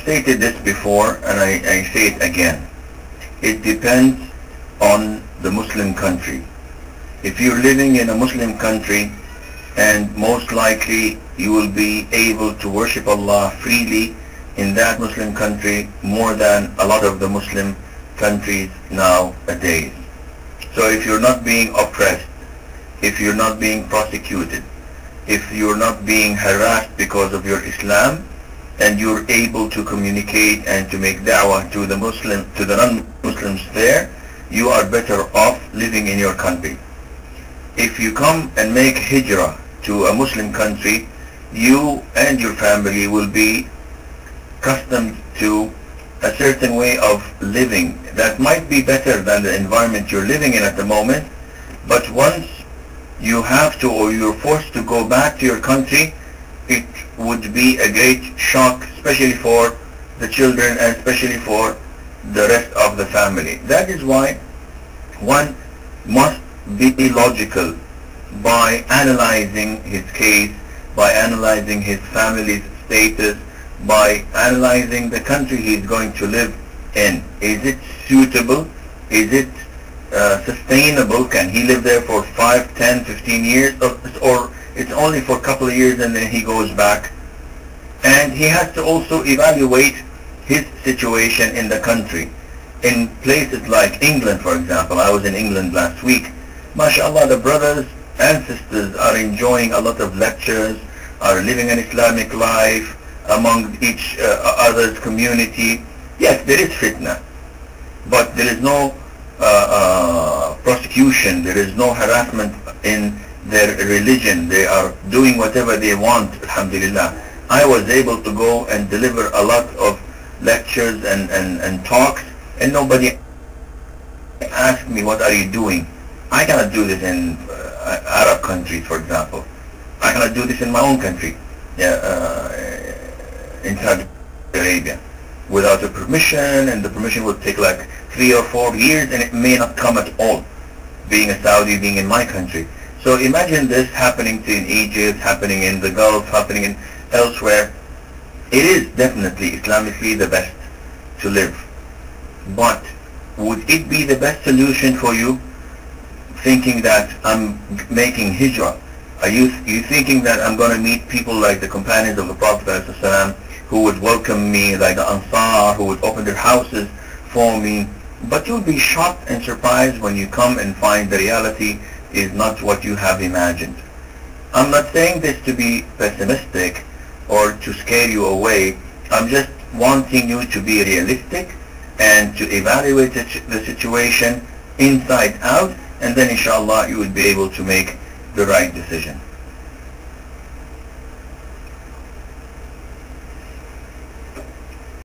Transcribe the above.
stated this before and I say it again. It depends on the Muslim country. If you're living in a Muslim country, and most likely you will be able to worship Allah freely in that Muslim country more than a lot of the Muslim countries nowadays. So if you're not being oppressed, if you're not being prosecuted, if you're not being harassed because of your Islam, and you're able to communicate and to make da'wah to the non-Muslims there, you are better off living in your country. If you come and make hijrah to a Muslim country, you and your family will be accustomed to a certain way of living that might be better than the environment you're living in at the moment, but once you have to or you're forced to go back to your country, it would be a great shock, especially for the children and especially for the rest of the family. That is why one must be logical by analyzing his case, by analyzing his family's status, by analyzing the country he's going to live in. Is it suitable? Is it sustainable? Can he live there for 5, 10, 15 years? Or it's only for a couple of years and then he goes back? And he has to also evaluate his situation in the country. In places like England, for example, I was in England last week. MashaAllah, the brothers and sisters are enjoying a lot of lectures, are living an Islamic life among each other's community. Yes, there is fitna, but there is no prosecution, there is no harassment in their religion. They are doing whatever they want, alhamdulillah. I was able to go and deliver a lot of lectures and talks, and nobody asked me, what are you doing? I cannot do this in Arab countries, for example. I cannot do this in my own country, in Saudi Arabia, without a permission, and the permission would take like 3 or 4 years, and it may not come at all, being a Saudi, being in my country. So imagine this happening in Egypt, happening in the Gulf, happening in elsewhere. It is definitely Islamically the best to live. But would it be the best solution for you, thinking that I'm making hijrah? Are you thinking that I'm going to meet people like the companions of the Prophet ﷺ, who would welcome me, like the Ansar, who would open their houses for me? But you'll be shocked and surprised when you come and find the reality is not what you have imagined. I'm not saying this to be pessimistic or to scare you away. I'm just wanting you to be realistic and to evaluate the situation inside out, and then inshallah you would be able to make the right decision.